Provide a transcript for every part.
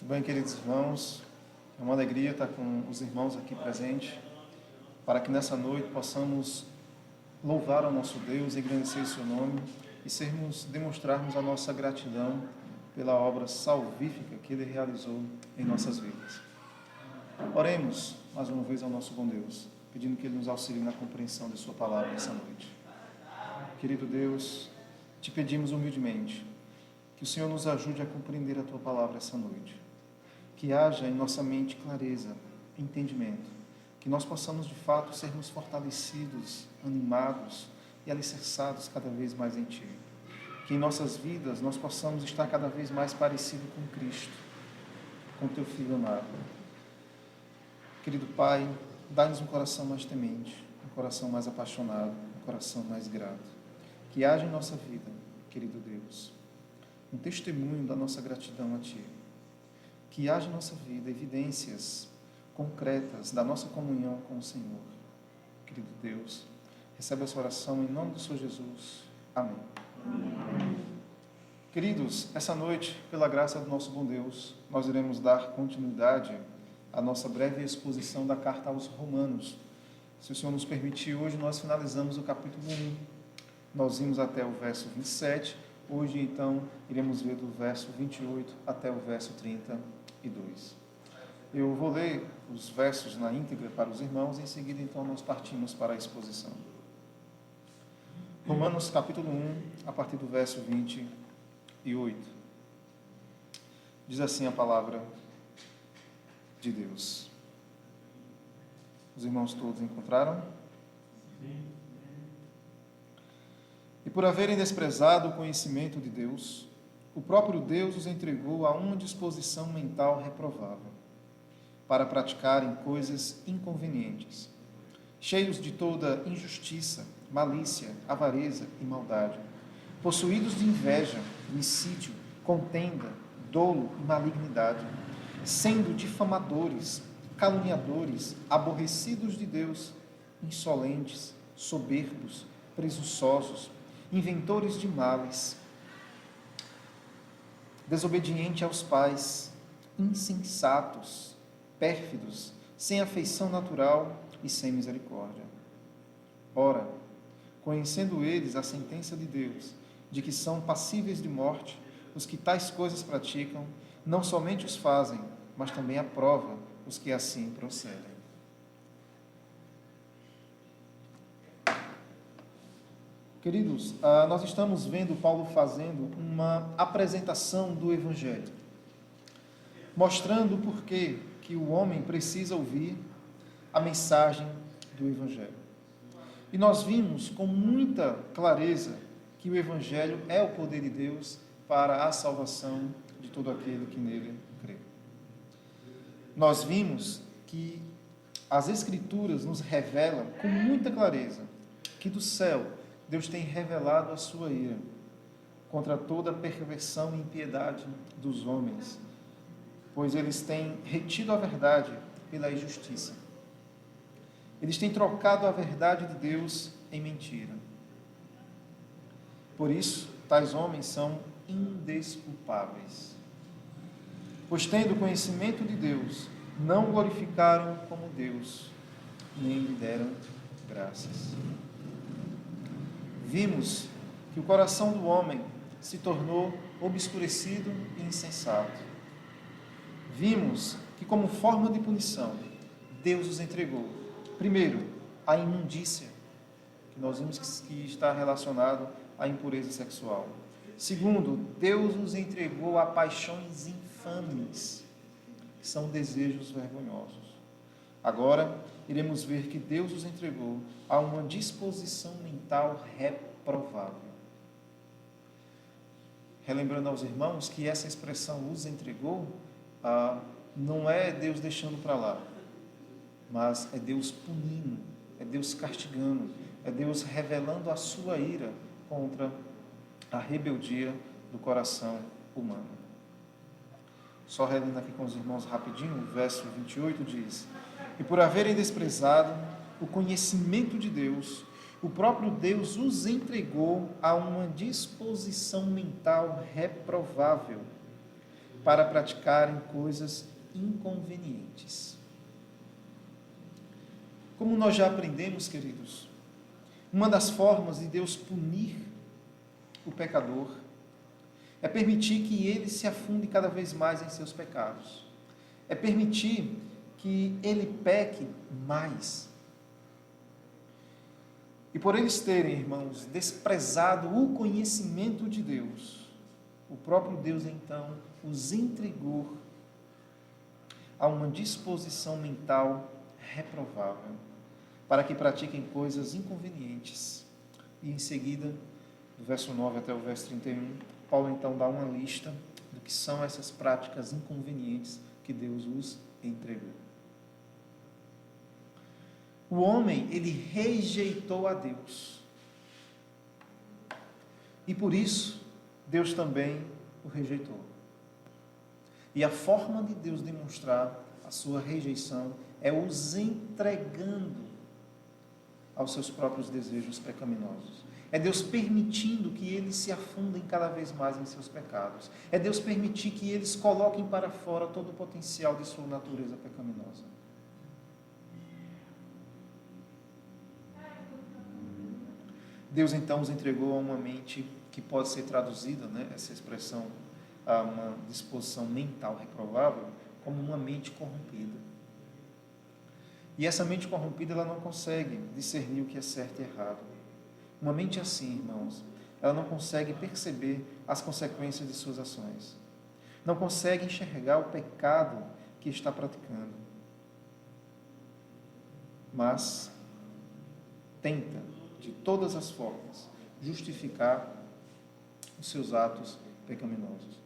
Bem, queridos irmãos, é uma alegria estar com os irmãos aqui presentes, para que nessa noite possamos louvar ao nosso Deus, engrandecer o seu nome e demonstrarmos a nossa gratidão pela obra salvífica que Ele realizou em nossas vidas. Oremos mais uma vez ao nosso bom Deus, pedindo que Ele nos auxilie na compreensão de Sua palavra nessa noite. Querido Deus, te pedimos humildemente que o Senhor nos ajude a compreender a Tua palavra essa noite. Que haja em nossa mente clareza, entendimento, que nós possamos de fato sermos fortalecidos, animados e alicerçados cada vez mais em Ti. Que em nossas vidas nós possamos estar cada vez mais parecidos com Cristo, com Teu Filho amado. Querido Pai, dá-nos um coração mais temente, um coração mais apaixonado, um coração mais grato. Que haja em nossa vida, querido Deus, um testemunho da nossa gratidão a Ti. Que haja em nossa vida evidências concretas da nossa comunhão com o Senhor. Querido Deus, recebe essa oração em nome do Senhor Jesus. Amém. Queridos, essa noite, pela graça do nosso bom Deus, nós iremos dar continuidade à nossa breve exposição da carta aos Romanos. Se o Senhor nos permitir, hoje nós finalizamos o capítulo 1. Nós vimos até o verso 27. Hoje, então, iremos ver do verso 28 até o verso 32. Eu vou ler os versos na íntegra para os irmãos e em seguida, então, nós partimos para a exposição. Romanos, capítulo 1, a partir do verso 28. Diz assim a palavra de Deus. Os irmãos todos encontraram? E por haverem desprezado o conhecimento de Deus, o próprio Deus os entregou a uma disposição mental reprovável, para praticarem coisas inconvenientes, cheios de toda injustiça, malícia, avareza e maldade, possuídos de inveja, dissídio, contenda, dolo e malignidade, sendo difamadores, caluniadores, aborrecidos de Deus, insolentes, soberbos, presunçosos, inventores de males, desobedientes aos pais, insensatos, pérfidos, sem afeição natural e sem misericórdia. Ora, conhecendo eles a sentença de Deus, de que são passíveis de morte, os que tais coisas praticam, não somente os fazem, mas também aprovam os que assim procedem. Queridos, nós estamos vendo Paulo fazendo uma apresentação do Evangelho, mostrando o porquê que o homem precisa ouvir a mensagem do Evangelho. E nós vimos com muita clareza que o Evangelho é o poder de Deus para a salvação de todo aquele que nele crê. Nós vimos que as Escrituras nos revelam com muita clareza que do céu Deus tem revelado a sua ira contra toda a perversão e impiedade dos homens, pois eles têm retido a verdade pela injustiça. Eles têm trocado a verdade de Deus em mentira. Por isso, tais homens são indesculpáveis, pois tendo conhecimento de Deus, não glorificaram como Deus, nem lhe deram graças. Vimos que o coração do homem se tornou obscurecido e insensato. Vimos que, como forma de punição, Deus os entregou, primeiro, a imundícia, que nós vimos que está relacionado à impureza sexual. Segundo, Deus os entregou a paixões infames, que são desejos vergonhosos. Agora, iremos ver que Deus os entregou a uma disposição mental reprovável. Relembrando aos irmãos que essa expressão os entregou, não é Deus deixando para lá, mas é Deus punindo, é Deus castigando, é Deus revelando a sua ira contra a rebeldia do coração humano. Só relendo aqui com os irmãos rapidinho, o verso 28 diz: E por haverem desprezado o conhecimento de Deus, o próprio Deus os entregou a uma disposição mental reprovável, para praticarem coisas inconvenientes. Como nós já aprendemos, queridos, uma das formas de Deus punir o pecador é permitir que ele se afunde cada vez mais em seus pecados. É permitir que ele peque mais. E por eles terem, irmãos, desprezado o conhecimento de Deus, o próprio Deus então os entregou a uma disposição mental reprovável, para que pratiquem coisas inconvenientes. E em seguida, do verso 9 até o verso 31, Paulo então dá uma lista do que são essas práticas inconvenientes que Deus os entregou. O homem, ele rejeitou a Deus. E por isso, Deus também o rejeitou. E a forma de Deus demonstrar a sua rejeição é os entregando aos seus próprios desejos pecaminosos. É Deus permitindo que eles se afundem cada vez mais em seus pecados. É Deus permitir que eles coloquem para fora todo o potencial de sua natureza pecaminosa. Deus então os entregou a uma mente que pode ser traduzida, essa expressão, a uma disposição mental reprovável, como uma mente corrompida. E essa mente corrompida, ela não consegue discernir o que é certo e errado. Uma mente assim, irmãos, ela não consegue perceber as consequências de suas ações. Não consegue enxergar o pecado que está praticando. Mas tenta, de todas as formas, justificar os seus atos pecaminosos.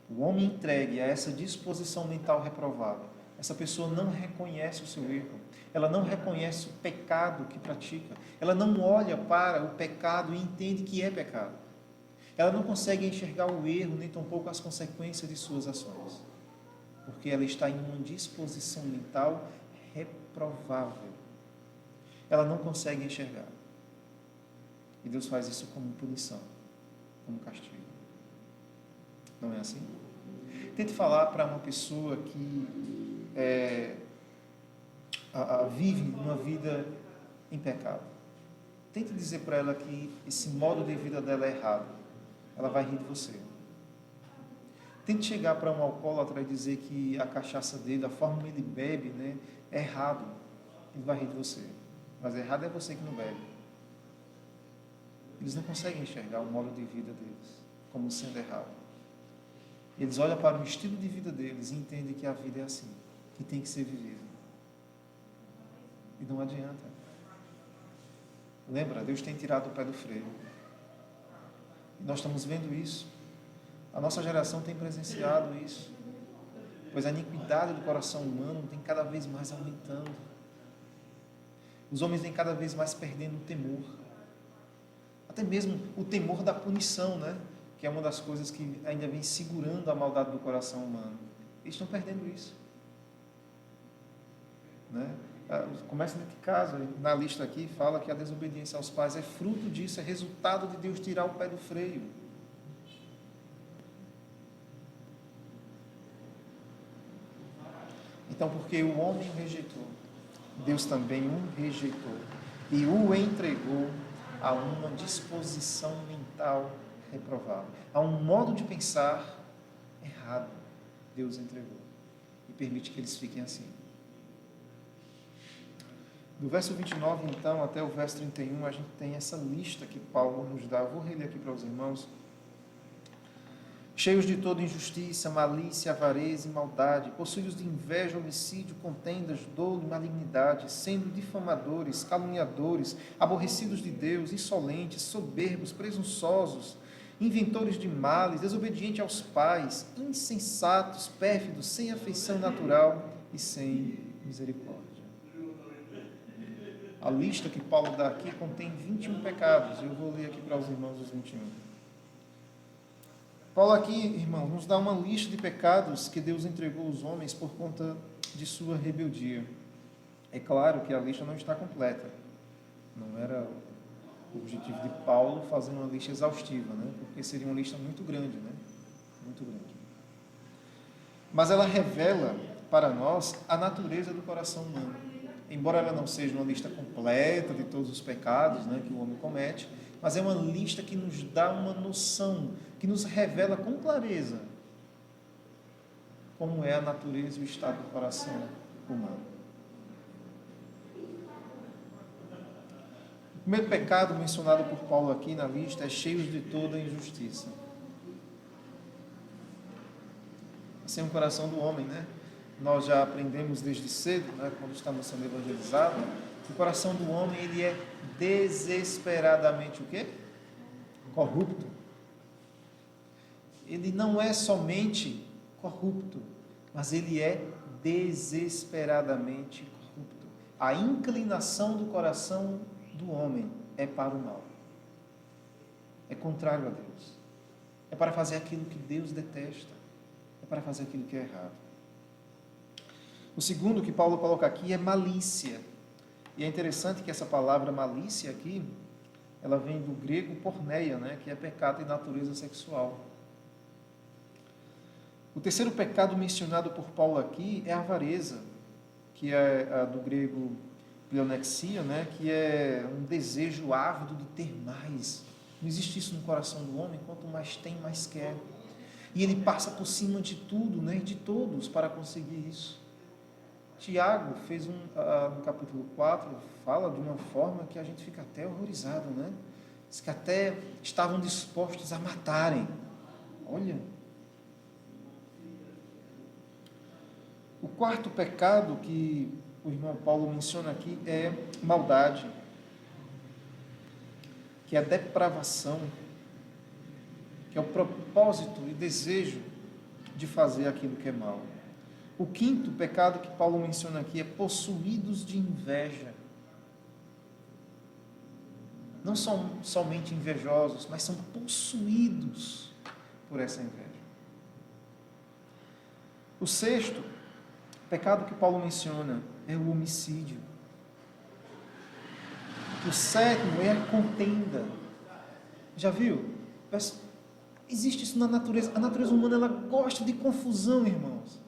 O homem entregue a essa disposição mental reprovável, essa pessoa não reconhece o seu erro, ela não reconhece o pecado que pratica, ela não olha para o pecado e entende que é pecado. Ela não consegue enxergar o erro, nem tampouco as consequências de suas ações, porque ela está em uma disposição mental reprovável. Ela não consegue enxergar. E Deus faz isso como punição, como castigo. Não é assim? Tente falar para uma pessoa que vive uma vida em pecado. Tente dizer para ela que esse modo de vida dela é errado. Ela vai rir de você. Tente chegar para um alcoólatra e dizer que a cachaça dele, a forma como ele bebe, é errado. Ele vai rir de você. Mas errado é você que não bebe. Eles não conseguem enxergar o modo de vida deles como sendo errado. Eles olham para o estilo de vida deles e entendem que a vida é assim, que tem que ser vivida. E não adianta. Lembra, Deus tem tirado o pé do freio. E nós estamos vendo isso. A nossa geração tem presenciado isso. Pois a iniquidade do coração humano tem cada vez mais aumentando. Os homens vêm cada vez mais perdendo o temor. Até mesmo o temor da punição, que é uma das coisas que ainda vem segurando a maldade do coração humano. Eles estão perdendo isso. Começa dentro de casa, na lista aqui, fala que a desobediência aos pais é fruto disso, é resultado de Deus tirar o pé do freio. Então, porque o homem o rejeitou, Deus também o rejeitou e o entregou a uma disposição mental reprovável, a um modo de pensar errado. Deus entregou e permite que eles fiquem assim. Do verso 29, então, até o verso 31, a gente tem essa lista que Paulo nos dá. Eu vou reler aqui para os irmãos. Cheios de toda injustiça, malícia, avareza e maldade, possuídos de inveja, homicídio, contendas, dolo e malignidade, sendo difamadores, caluniadores, aborrecidos de Deus, insolentes, soberbos, presunçosos, inventores de males, desobedientes aos pais, insensatos, pérfidos, sem afeição natural e sem misericórdia. A lista que Paulo dá aqui contém 21 pecados. Eu vou ler aqui para os irmãos os 21. Paulo aqui, irmão, nos dá uma lista de pecados que Deus entregou aos homens por conta de sua rebeldia. É claro que a lista não está completa. Não era o objetivo de Paulo fazer uma lista exaustiva, porque seria uma lista muito grande, muito grande. mas ela revela para nós a natureza do coração humano. Embora ela não seja uma lista completa de todos os pecados, né, que o homem comete, mas é uma lista que nos dá uma noção, que nos revela com clareza como é a natureza e o estado do coração humano. O primeiro pecado mencionado por Paulo aqui na lista é cheio de toda injustiça. Assim é o coração do homem, né? Nós já aprendemos desde cedo, né, quando estamos sendo evangelizados, que o coração do homem, ele é desesperadamente o quê? Corrupto. Ele não é somente corrupto, mas ele é desesperadamente corrupto. A inclinação do coração do homem é para o mal. É contrário a Deus. É para fazer aquilo que Deus detesta. É para fazer aquilo que é errado. O segundo que Paulo coloca aqui é malícia. E é interessante que essa palavra malícia aqui, ela vem do grego porneia, né, que é pecado de natureza sexual. O terceiro pecado mencionado por Paulo aqui é a avareza, que é do grego pleonexia, né, que é um desejo ávido de ter mais. Não existe isso no coração do homem, quanto mais tem, mais quer. E ele passa por cima de tudo, né, de todos, para conseguir isso. Tiago fez no capítulo 4, fala de uma forma que a gente fica até horrorizado, né? Diz que até estavam dispostos a matarem. Olha. O quarto pecado que o irmão Paulo menciona aqui é maldade, que é a depravação, que é o propósito e desejo de fazer aquilo que é mal. O quinto pecado que Paulo menciona aqui é possuídos de inveja. Não são somente invejosos, mas são possuídos por essa inveja. O sexto pecado que Paulo menciona é o homicídio. O sétimo é a contenda. Já viu? Existe isso na natureza. A natureza humana, ela gosta de confusão, irmãos.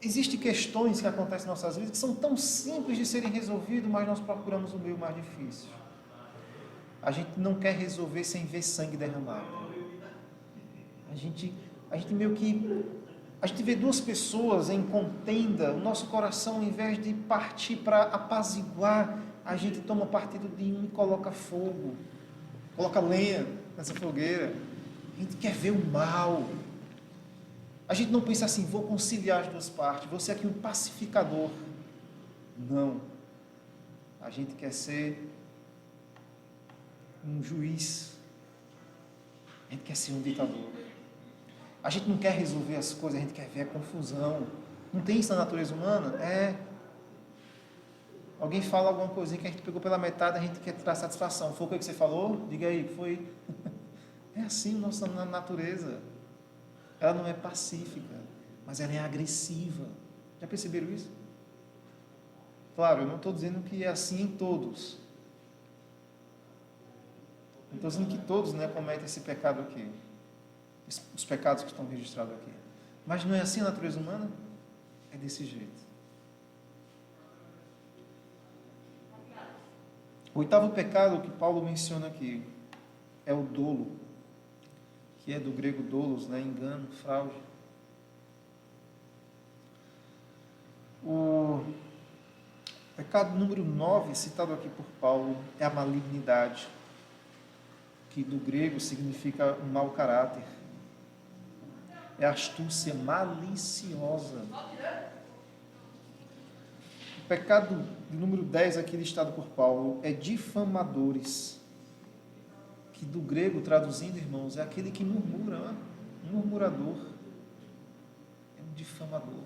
Existem questões que acontecem em nossas vidas que são tão simples de serem resolvidas, mas nós procuramos o meio mais difícil. A gente não quer resolver sem ver sangue derramado. A gente vê duas pessoas em contenda, o nosso coração, ao invés de partir para apaziguar, a gente toma partido de um e coloca fogo, coloca lenha nessa fogueira. A gente quer ver o mal. A gente não pensa assim, vou conciliar as duas partes, vou ser aqui um pacificador. Não. A gente quer ser um juiz. A gente quer ser um ditador. A gente não quer resolver as coisas, a gente quer ver a confusão. Não tem isso na natureza humana? É. Alguém fala alguma coisinha que a gente pegou pela metade, a gente quer tirar satisfação. Foi o que você falou? Diga aí, foi. É assim a nossa natureza. Ela não é pacífica, mas ela é agressiva. Já perceberam isso? Claro, eu não estou dizendo que é assim em todos. Não estou dizendo que todos, né, cometem esse pecado aqui. Os pecados que estão registrados aqui. Mas não é assim a natureza humana? É desse jeito. O oitavo pecado que Paulo menciona aqui é o dolo, que é do grego dolos, né? Engano, fraude. O pecado número 9, citado aqui por Paulo, é a malignidade, que do grego significa um mau caráter. É a astúcia maliciosa. O pecado número 10 aqui listado por Paulo é difamadores, que do grego, traduzindo, irmãos, é aquele que murmura, né? Um murmurador, é um difamador.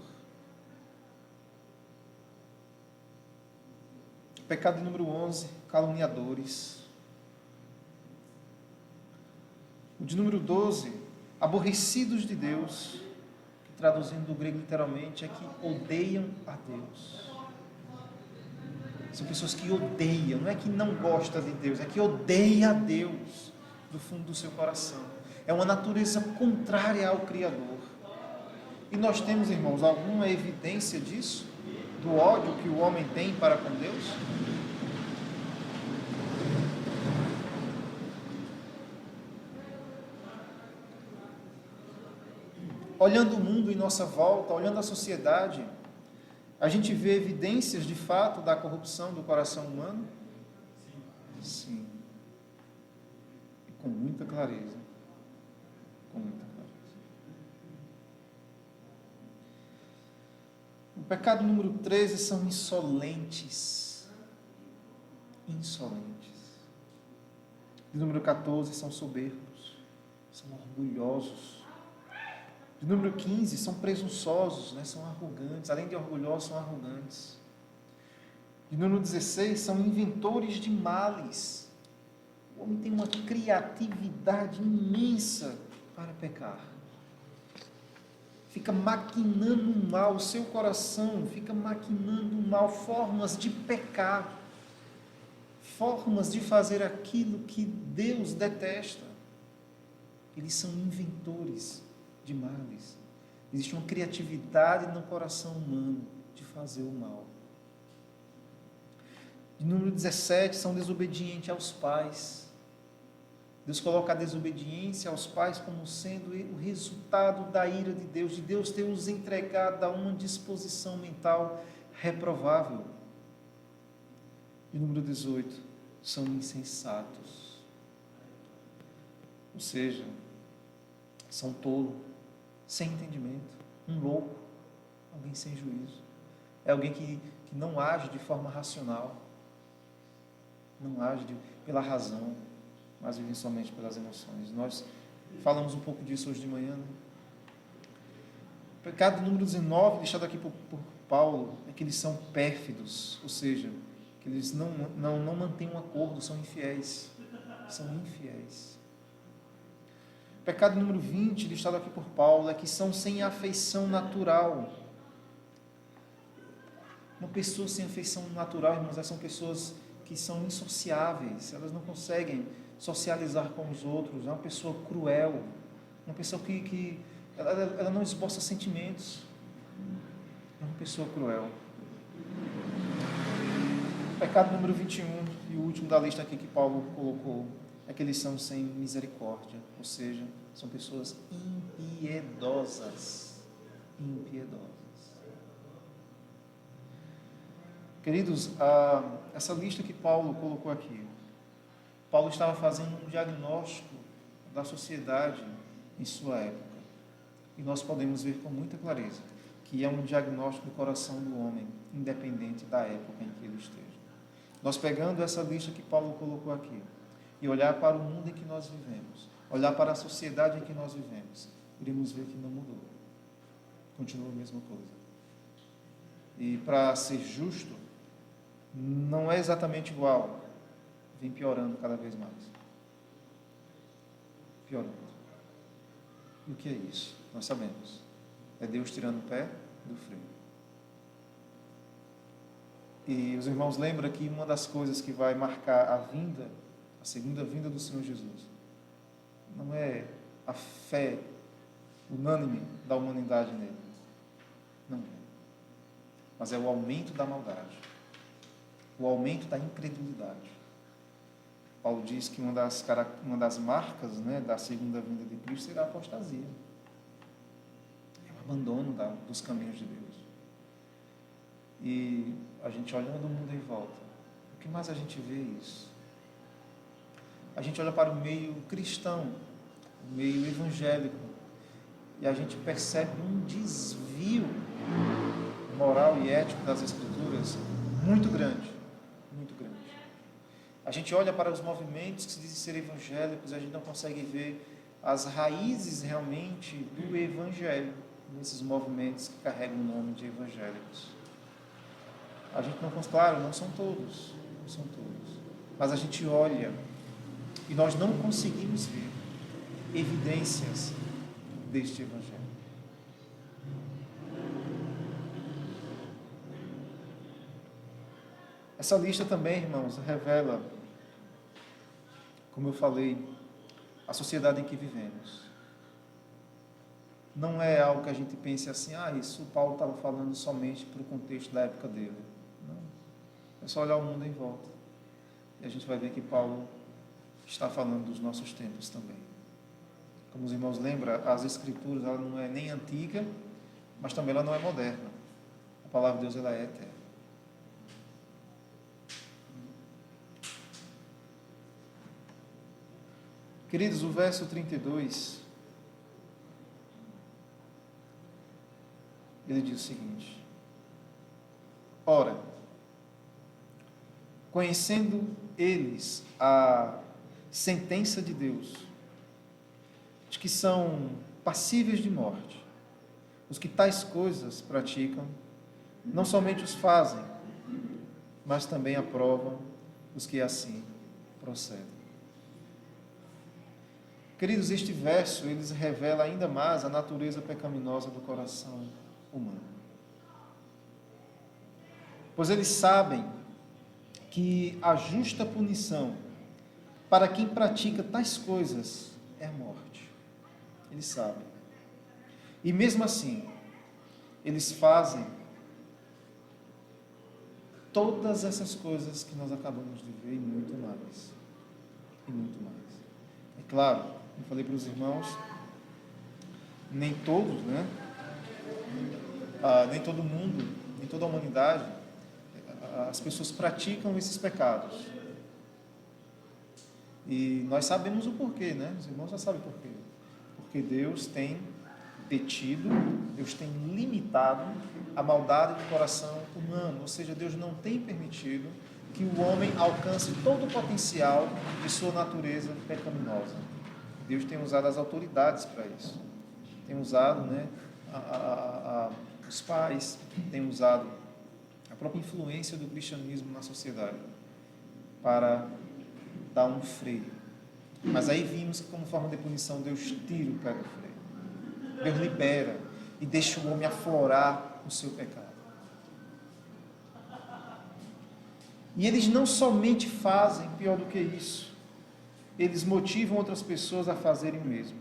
Pecado número 11, caluniadores. O de número 12, aborrecidos de Deus, que traduzindo do grego literalmente é que odeiam a Deus. São pessoas que odeiam, não é que não gosta de Deus, é que odeia a Deus do fundo do seu coração. É uma natureza contrária ao Criador. E nós temos, irmãos, alguma evidência disso? Do ódio que o homem tem para com Deus? Olhando o mundo em nossa volta, olhando a sociedade, a gente vê evidências de fato da corrupção do coração humano? Sim. E com muita clareza. Com muita clareza. O pecado número 13 são insolentes. Insolentes. O número 14 são soberbos. São orgulhosos. O número 15 são presunçosos, né? São arrogantes. Além de orgulhosos, são arrogantes. E número 16 são inventores de males. O homem tem uma criatividade imensa para pecar. Fica maquinando mal, o seu coração fica maquinando mal, formas de pecar, formas de fazer aquilo que Deus detesta. Eles são inventores de males. Existe uma criatividade no coração humano de fazer o mal. De número 17, são desobedientes aos pais. Deus coloca a desobediência aos pais como sendo o resultado da ira de Deus ter os entregado a uma disposição mental reprovável. E número 18, são insensatos. Ou seja, são tolos, sem entendimento, um louco, alguém sem juízo. É alguém que não age de forma racional, não age pela razão, mas vivem somente pelas emoções. Nós falamos um pouco disso hoje de manhã, né? O pecado número 19, deixado aqui por Paulo, é que eles são pérfidos, ou seja, que eles não mantêm um acordo, são infiéis. São infiéis. O pecado número 20, listado aqui por Paulo, é que são sem afeição natural. Uma pessoa sem afeição natural, irmãos, são pessoas que são insociáveis, elas não conseguem socializar com os outros, é uma pessoa cruel, uma pessoa que ela não esboça sentimentos, é uma pessoa cruel. O pecado número 21, e o último da lista aqui que Paulo colocou, é que eles são sem misericórdia, ou seja, são pessoas impiedosas. Impiedosas. Queridos, essa lista que Paulo colocou aqui, Paulo estava fazendo um diagnóstico da sociedade em sua época. E nós podemos ver com muita clareza que é um diagnóstico do coração do homem, independente da época em que ele esteja. Nós pegando essa lista que Paulo colocou aqui, e olhar para o mundo em que nós vivemos, olhar para a sociedade em que nós vivemos, iremos ver que não mudou. Continua a mesma coisa. E para ser justo, não é exatamente igual, vem piorando cada vez mais. Piorando. E o que é isso? Nós sabemos. É Deus tirando o pé do freio. E os irmãos lembram que uma das coisas que vai marcar a segunda vinda do Senhor Jesus, não é a fé unânime da humanidade nele. Não é. Mas é o aumento da maldade. O aumento da incredulidade. Paulo diz que uma das marcas, né, da segunda vinda de Cristo será a apostasia. É o abandono dos caminhos de Deus. E a gente olhando o mundo em volta, o que mais a gente vê isso? A gente olha para o meio cristão, o meio evangélico, e a gente percebe um desvio moral e ético das Escrituras muito grande. Muito grande. A gente olha para os movimentos que se dizem ser evangélicos e a gente não consegue ver as raízes realmente do Evangelho nesses movimentos que carregam o nome de evangélicos. A gente não consegue, claro, não são todos, mas a gente olha e nós não conseguimos ver evidências deste Evangelho. Essa lista também, irmãos, revela, como eu falei, a sociedade em que vivemos. não é algo que a gente pense assim, isso Paulo estava falando somente para o contexto da época dele. Não. É só olhar o mundo em volta. E a gente vai ver que Paulo está falando dos nossos tempos também. Como os irmãos lembram, as Escrituras, ela não é nem antiga, mas também ela não é moderna. A palavra de Deus, ela é eterna. Queridos, o verso 32, ele diz o seguinte: ora, conhecendo eles a sentença de Deus, de que são passíveis de morte, os que tais coisas praticam, não somente os fazem, mas também aprovam os que assim procedem. Queridos, este verso, ele revela ainda mais a natureza pecaminosa do coração humano. Pois eles sabem que a justa punição para quem pratica tais coisas é a morte. Eles sabem. E mesmo assim, eles fazem todas essas coisas que nós acabamos de ver e muito mais. E muito mais. É claro, eu falei para os irmãos, nem todos, né? Nem todo mundo, nem toda a humanidade, as pessoas praticam esses pecados. E nós sabemos o porquê, né? Os irmãos já sabem o porquê. Porque Deus tem detido, Deus tem limitado a maldade do coração humano. Ou seja, Deus não tem permitido que o homem alcance todo o potencial de sua natureza pecaminosa. Deus tem usado as autoridades para isso. Tem usado, né, os pais, tem usado a própria influência do cristianismo na sociedade para dar um freio. Mas aí vimos que, como forma de punição, Deus tira o pé do freio. Deus libera e deixa o homem aflorar o seu pecado. E eles não somente fazem, pior do que isso, eles motivam outras pessoas a fazerem o mesmo.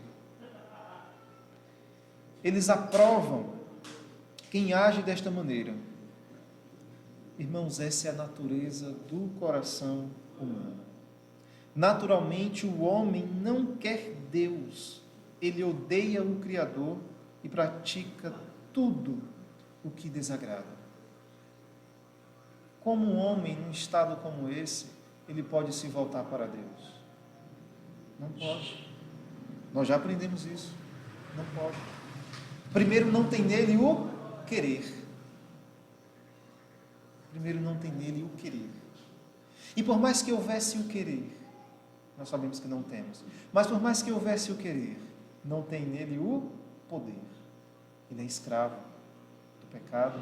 Eles aprovam quem age desta maneira. Irmãos, essa é a natureza do coração humano. Naturalmente, o homem não quer Deus. Ele odeia o Criador e pratica tudo o que desagrada. Como um homem, num estado como esse, ele pode se voltar para Deus? Não pode. Nós já aprendemos isso. Não pode. Primeiro, não tem nele o querer. Primeiro, não tem nele o querer. E por mais que houvesse o querer, nós sabemos que não temos, mas por mais que houvesse o querer, não tem nele o poder. Ele é escravo do pecado,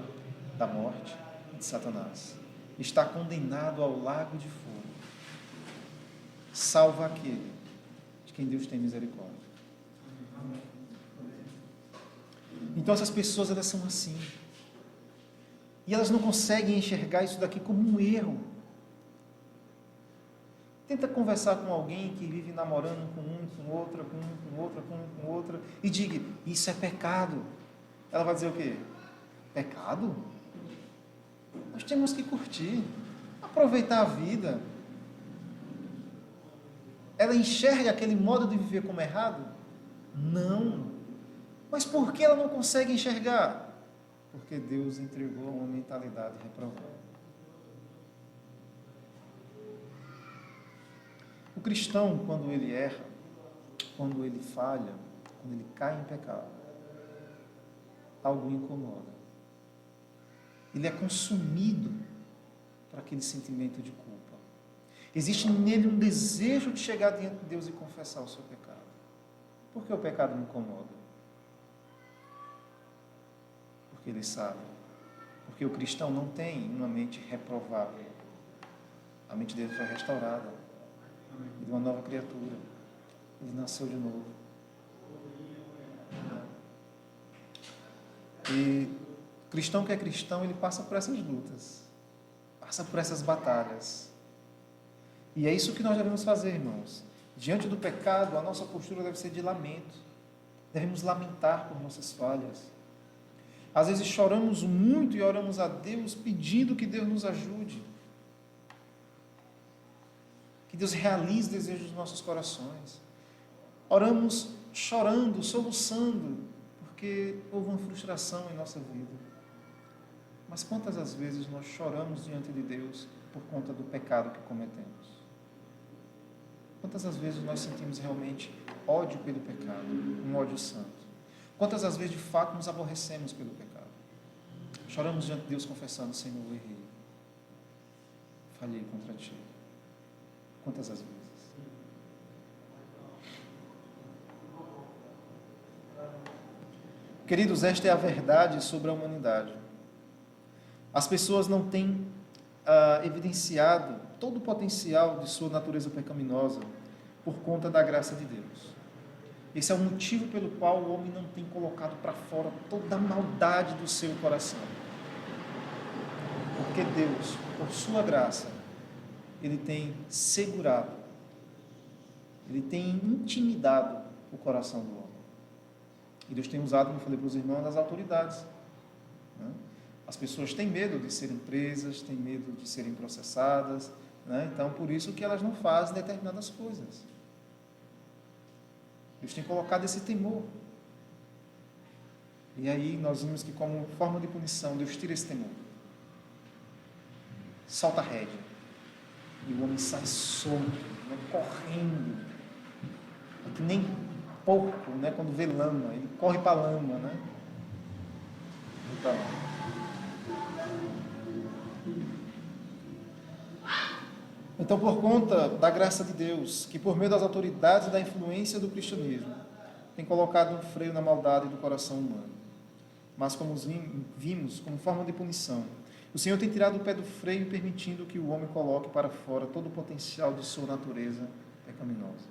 da morte e de Satanás. Está condenado ao lago de fogo. Salva aquele de quem Deus tem misericórdia. Então essas pessoas, elas são assim. E elas não conseguem enxergar isso daqui como um erro. Tenta conversar com alguém que vive namorando com um, com outra, com um, com outra, com um, com outra, e diga, isso é pecado. Ela vai dizer o quê? Pecado? Nós temos que curtir, aproveitar a vida. Ela enxerga aquele modo de viver como errado? Não. Mas por que ela não consegue enxergar? Porque Deus entregou uma mentalidade reprovada. O cristão, quando ele erra, quando ele falha, quando ele cai em pecado, algo o incomoda. Ele é consumido por aquele sentimento de culpa. Existe nele um desejo de chegar diante de Deus e confessar o seu pecado. Por que o pecado me incomoda? Porque ele sabe. Porque o cristão não tem uma mente reprovável. A mente dele foi restaurada. Ele é uma nova criatura. Ele nasceu de novo. E o cristão que é cristão, ele passa por essas lutas. Passa por essas batalhas. E é isso que nós devemos fazer, irmãos. Diante do pecado, a nossa postura deve ser de lamento. Devemos lamentar por nossas falhas. Às vezes choramos muito e oramos a Deus pedindo que Deus nos ajude. Que Deus realize os desejos dos nossos corações. Oramos chorando, soluçando, porque houve uma frustração em nossa vida. Mas quantas as vezes nós choramos diante de Deus por conta do pecado que cometemos? Quantas as vezes nós sentimos realmente ódio pelo pecado, um ódio santo? Quantas as vezes de fato nos aborrecemos pelo pecado? Choramos diante de Deus confessando: Senhor, eu errei, falhei contra Ti. Quantas as vezes? Queridos, esta é a verdade sobre a humanidade. As pessoas não têm evidenciado todo o potencial de sua natureza pecaminosa por conta da graça de Deus. Esse é o motivo pelo qual o homem não tem colocado para fora toda a maldade do seu coração. Porque Deus, por sua graça, Ele tem segurado, Ele tem intimidado o coração do homem. E Deus tem usado, como eu falei para os irmãos, as autoridades. As pessoas têm medo de serem presas, têm medo de serem processadas, então por isso que elas não fazem determinadas coisas. Deus tem colocado esse temor. E aí nós vimos que, como forma de punição, Deus tira esse temor. Solta a rédea. E o homem sai solto, correndo. É que nem porco, quando vê lama, ele corre para a lama. Então, por conta da graça de Deus, que por meio das autoridades e da influência do cristianismo, tem colocado um freio na maldade do coração humano. Mas, como vimos, como forma de punição, o Senhor tem tirado o pé do freio, permitindo que o homem coloque para fora todo o potencial de sua natureza pecaminosa.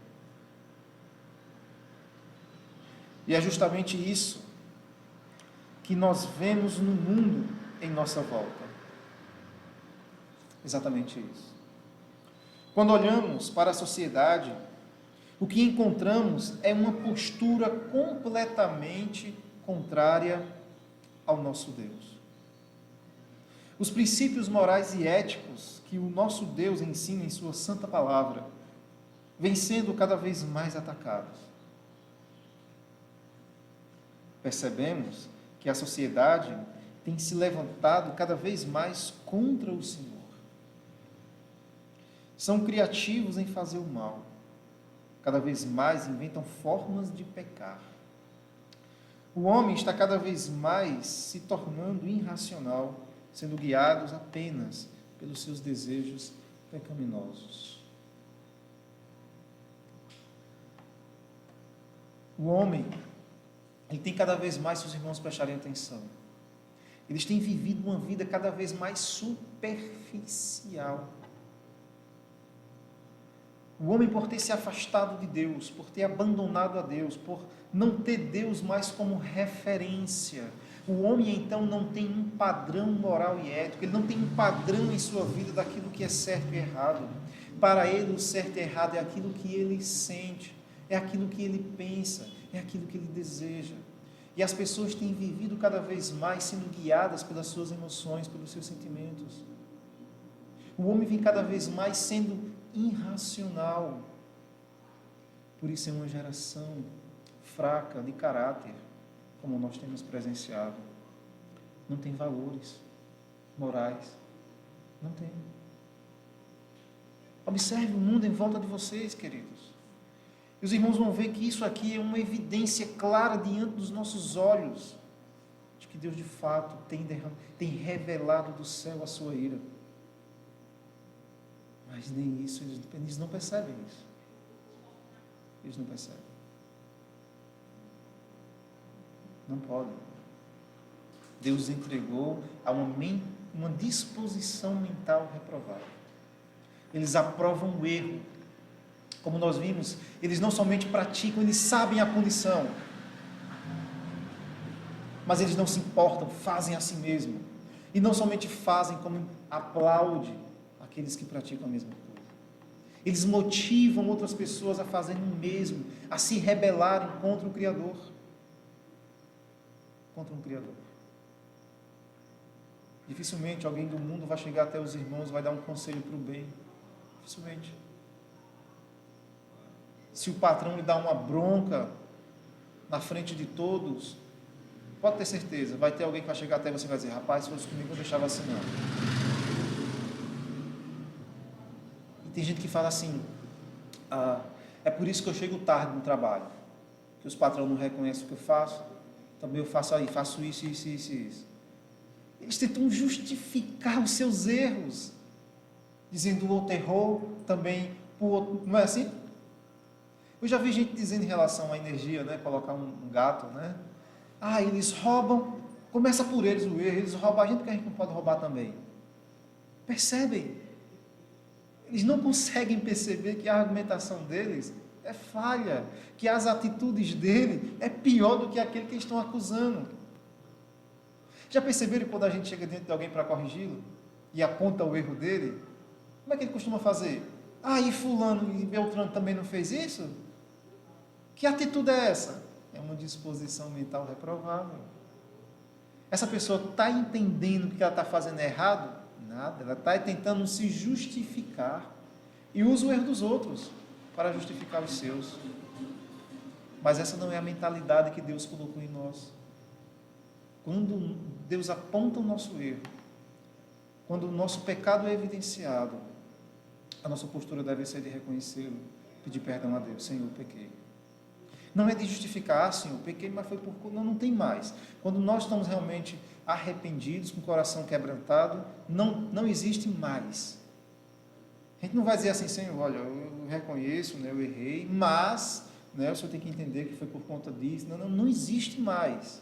E é justamente isso que nós vemos no mundo em nossa volta. Exatamente isso. Quando olhamos para a sociedade, o que encontramos é uma postura completamente contrária ao nosso Deus. Os princípios morais e éticos que o nosso Deus ensina em sua santa palavra vêm sendo cada vez mais atacados. Percebemos que a sociedade tem se levantado cada vez mais contra o Senhor. São criativos em fazer o mal. Cada vez mais inventam formas de pecar. O homem está cada vez mais se tornando irracional, sendo guiados apenas pelos seus desejos pecaminosos. O homem, ele tem cada vez mais, se os irmãos prestarem atenção, eles têm vivido uma vida cada vez mais superficial. O homem, por ter se afastado de Deus, por ter abandonado a Deus, por não ter Deus mais como referência, o homem então não tem um padrão moral e ético, ele não tem um padrão em sua vida daquilo que é certo e errado. Para ele, o certo e errado é aquilo que ele sente, é aquilo que ele pensa, é aquilo que ele deseja. E as pessoas têm vivido cada vez mais sendo guiadas pelas suas emoções, pelos seus sentimentos. O homem vem cada vez mais sendo irracional. Por isso é uma geração fraca de caráter, como nós temos presenciado. Não tem valores morais. Não tem. Observe o mundo em volta de vocês, queridos. E os irmãos vão ver que isso aqui é uma evidência clara diante dos nossos olhos, de que Deus de fato tem revelado do céu a sua ira. Mas nem isso, eles não percebem isso. Eles não percebem. Não podem. Deus entregou a uma disposição mental reprovável. Eles aprovam o erro. Como nós vimos, eles não somente praticam, eles sabem a punição. Mas eles não se importam, fazem a si mesmo. E não somente fazem, como aplaudem aqueles que praticam a mesma coisa. Eles motivam outras pessoas a fazerem o mesmo, a se rebelarem contra o Criador. contra um Criador. Dificilmente alguém do mundo vai chegar até os irmãos e vai dar um conselho para o bem. Dificilmente. Se o patrão lhe dá uma bronca na frente de todos, pode ter certeza, vai ter alguém que vai chegar até você e vai dizer: rapaz, se fosse comigo eu deixava assim não. E tem gente que fala assim: é por isso que eu chego tarde no trabalho, que os patrões não reconhecem o que eu faço, também eu faço isso. Eles tentam justificar os seus erros, dizendo o outro errou, também o outro, não é assim? Eu já vi gente dizendo em relação à energia, né? Colocar um gato, né? Eles roubam, começa por eles o erro, eles roubam a gente, porque a gente não pode roubar também. Percebem? Eles não conseguem perceber que a argumentação deles é falha, que as atitudes dele é pior do que aquele que eles estão acusando. Já perceberam quando a gente chega diante de alguém para corrigi-lo e aponta o erro dele? Como é que ele costuma fazer? E fulano e Beltrano também não fez isso? Que atitude é essa? É uma disposição mental reprovável. Essa pessoa está entendendo que ela está fazendo errado? Nada, ela está tentando se justificar e usa o erro dos outros para justificar os seus. Mas essa não é a mentalidade que Deus colocou em nós. Quando Deus aponta o nosso erro, quando o nosso pecado é evidenciado, a nossa postura deve ser de reconhecê-lo, pedir perdão a Deus: Senhor, pequei. Não é de justificar: Senhor, pequei, mas foi por culpa. Não tem mais. Quando nós estamos realmente arrependidos, com o coração quebrantado, não existe mais. A gente não vai dizer assim: Senhor, olha, eu reconheço, né, eu errei, mas, né, o Senhor tem que entender que foi por conta disso. Não existe mais.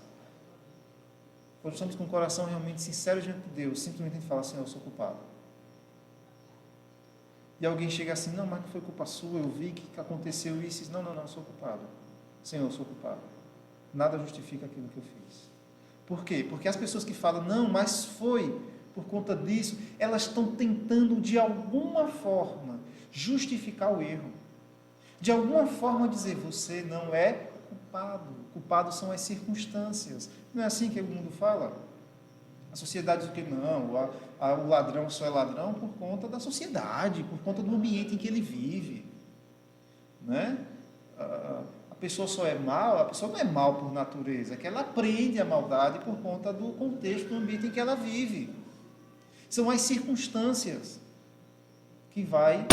Quando estamos com o coração realmente sincero diante de Deus, simplesmente a gente fala: Senhor, eu sou culpado. E alguém chega assim: não, mas não foi culpa sua, eu vi que aconteceu isso. Não, eu sou culpado. Senhor, eu sou culpado. Nada justifica aquilo que eu fiz. Por quê? Porque as pessoas que falam: não, mas foi por conta disso, elas estão tentando de alguma forma justificar o erro. De alguma forma dizer: você não é culpado. Culpado são as circunstâncias. Não é assim que o mundo fala? A sociedade diz o que? Não, o ladrão só é ladrão por conta da sociedade, por conta do ambiente em que ele vive. Né? A pessoa só é mal, a pessoa não é mal por natureza, é que ela aprende a maldade por conta do contexto, do ambiente em que ela vive. São as circunstâncias que vai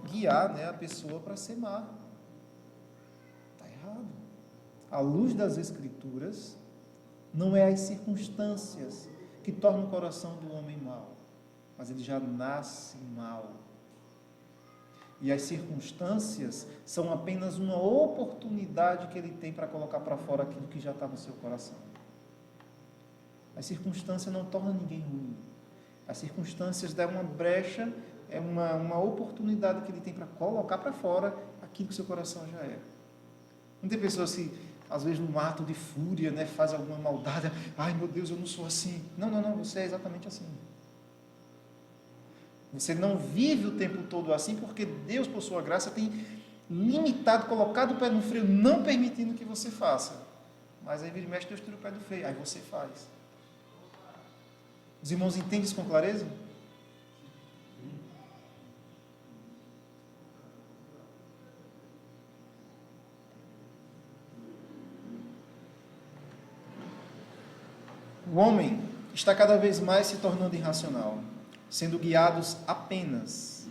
guiar, né, a pessoa para ser má. Está errado. À luz das Escrituras, não é as circunstâncias que tornam o coração do homem mau, mas ele já nasce mal. E as circunstâncias são apenas uma oportunidade que ele tem para colocar para fora aquilo que já está no seu coração. As circunstâncias não tornam ninguém ruim. As circunstâncias dão uma brecha, é uma oportunidade que ele tem para colocar para fora aquilo que o seu coração já é. Não tem pessoas que, às vezes, num ato de fúria, né, faz alguma maldade: ai meu Deus, eu não sou assim. Não, você é exatamente assim. Você não vive o tempo todo assim, porque Deus, por sua graça, tem limitado, colocado o pé no freio, não permitindo que você faça. Mas aí vira e mexe, Deus tira o pé do freio, aí você faz. Os irmãos entendem isso com clareza? O homem está cada vez mais se tornando irracional, sendo guiados apenas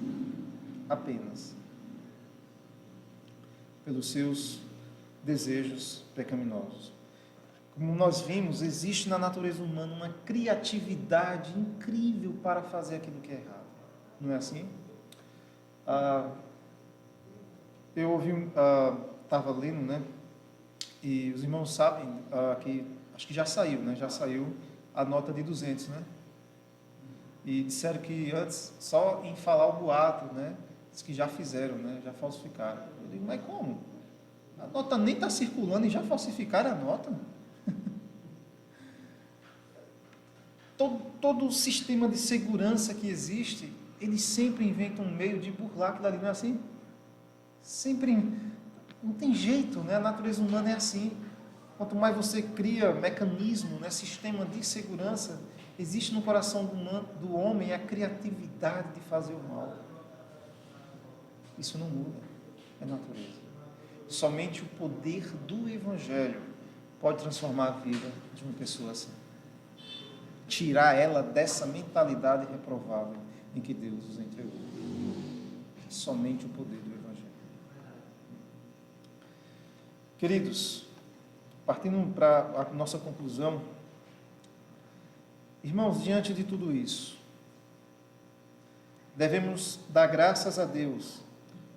pelos seus desejos pecaminosos. Como nós vimos, existe na natureza humana uma criatividade incrível para fazer aquilo que é errado. Não é assim? Eu ouvi, estava lendo, né? E os irmãos sabem que, acho que já saiu, né? Já saiu a nota de 200, né? E disseram que antes, só em falar o boato, né? Diz que já fizeram, né? Já falsificaram. Eu digo: mas como? A nota nem está circulando e já falsificaram a nota? Todo o sistema de segurança que existe, eles sempre inventam um meio de burlar aquilo ali, não é assim? Sempre, não tem jeito, né? A natureza humana é assim. Quanto mais você cria mecanismo, né, sistema de segurança, existe no coração do homem a criatividade de fazer o mal. Isso não muda, é natureza. Somente o poder do Evangelho pode transformar a vida de uma pessoa assim. Tirar ela dessa mentalidade reprovável em que Deus os entregou. Somente o poder do Evangelho. Queridos, partindo para a nossa conclusão, irmãos, diante de tudo isso, devemos dar graças a Deus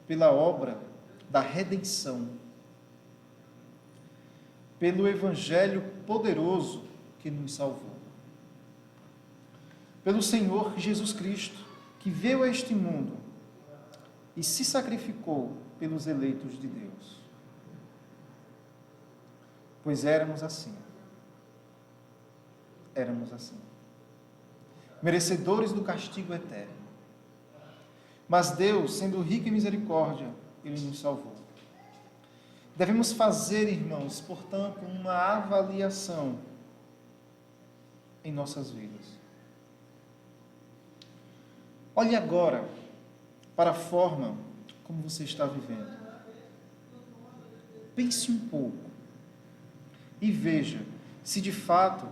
pela obra da redenção, pelo Evangelho poderoso que nos salvou, pelo Senhor Jesus Cristo, que veio a este mundo e se sacrificou pelos eleitos de Deus. Pois éramos assim, merecedores do castigo eterno. Mas Deus, sendo rico em misericórdia, Ele nos salvou. Devemos fazer, irmãos, portanto, uma avaliação em nossas vidas. Olhe agora para a forma como você está vivendo. Pense um pouco e veja se de fato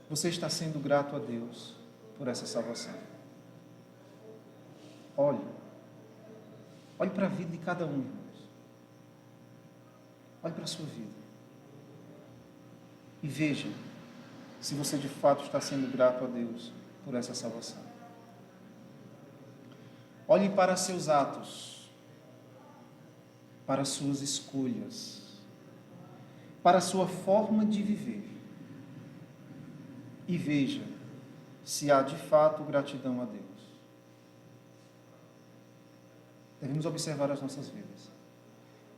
você está sendo grato a Deus por essa salvação. Olhe para a vida de cada um, irmãos. Olhe para a sua vida. E veja se você de fato está sendo grato a Deus por essa salvação. Olhe para seus atos, para suas escolhas, para a sua forma de viver. E veja se há de fato gratidão a Deus. Devemos observar as nossas vidas.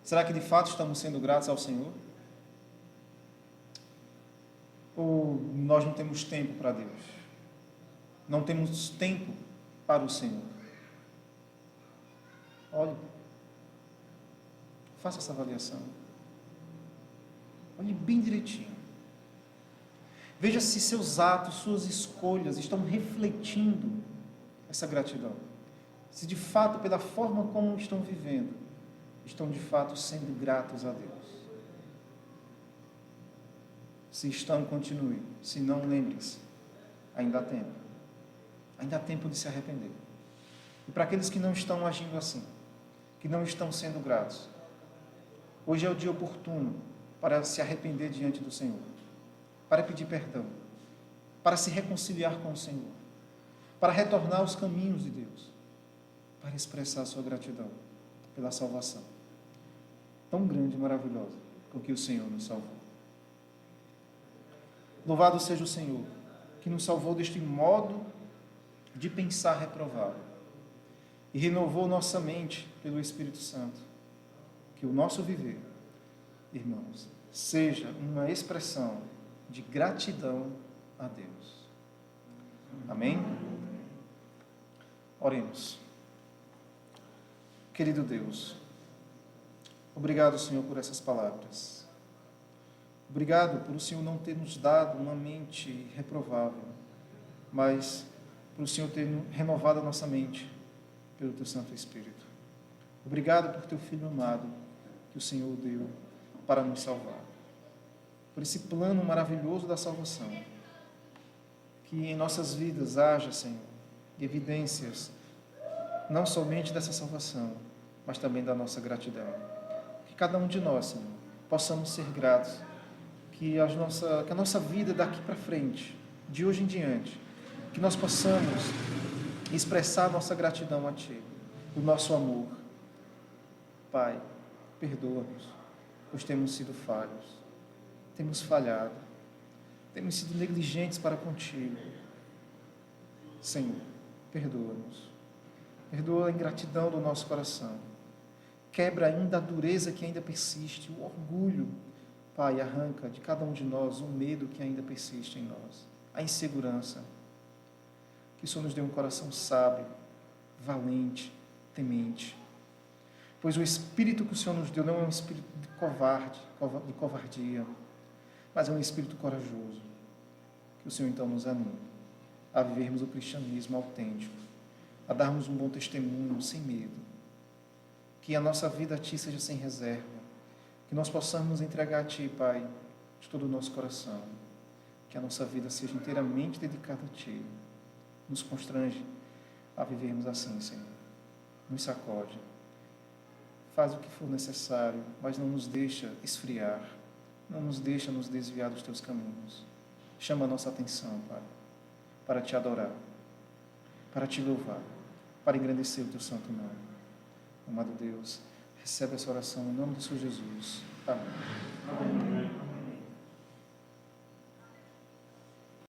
Será que de fato estamos sendo gratos ao Senhor? Ou nós não temos tempo para Deus? Não temos tempo para o Senhor? Olhe, faça essa avaliação. Olhe bem direitinho. Veja se seus atos, suas escolhas estão refletindo essa gratidão. Se de fato, pela forma como estão vivendo, estão de fato sendo gratos a Deus. Se estão, continue. Se não, lembre-se, ainda há tempo. Ainda há tempo de se arrepender. E para aqueles que não estão agindo assim, que não estão sendo gratos, hoje é o dia oportuno para se arrepender diante do Senhor, para pedir perdão, para se reconciliar com o Senhor, para retornar aos caminhos de Deus, para expressar a sua gratidão pela salvação tão grande e maravilhosa com que o Senhor nos salvou. Louvado seja o Senhor, que nos salvou deste modo de pensar reprovável e renovou nossa mente pelo Espírito Santo. Que o nosso viver, irmãos, seja uma expressão de gratidão a Deus. Amém? Oremos. Querido Deus, obrigado, Senhor, por essas palavras. Obrigado por o Senhor não ter nos dado uma mente reprovável, mas por o Senhor ter renovado a nossa mente pelo Teu Santo Espírito. Obrigado por Teu Filho amado que o Senhor deu para nos salvar. Por esse plano maravilhoso da salvação. Que em nossas vidas haja, Senhor, evidências não somente dessa salvação, mas também da nossa gratidão. Que cada um de nós, Senhor, possamos ser gratos. Que a nossa vida daqui para frente, de hoje em diante, que nós possamos expressar nossa gratidão a Ti, o nosso amor. Pai, perdoa-nos, pois temos sido falhos, temos falhado, temos sido negligentes para contigo. Senhor, perdoa-nos. Perdoa a ingratidão do nosso coração. Quebra ainda a dureza que ainda persiste, o orgulho. Pai, arranca de cada um de nós o medo que ainda persiste em nós, a insegurança. Que o Senhor nos dê um coração sábio, valente, temente. pois o espírito que o Senhor nos deu não é um espírito de covardia, mas é um espírito corajoso. Que o Senhor então nos anime a vivermos o cristianismo autêntico, a darmos um bom testemunho sem medo, que a nossa vida a Ti seja sem reserva, que nós possamos entregar a Ti, Pai, de todo o nosso coração, que a nossa vida seja inteiramente dedicada a Ti. Nos constrange a vivermos assim, Senhor. Nos sacode. Faz o que for necessário, mas não nos deixa esfriar, não nos deixa nos desviar dos Teus caminhos. Chama a nossa atenção, Pai, para Te adorar, para Te louvar, para engrandecer o Teu santo nome. Amado Deus, recebe essa oração em nome do Senhor Jesus. Amém.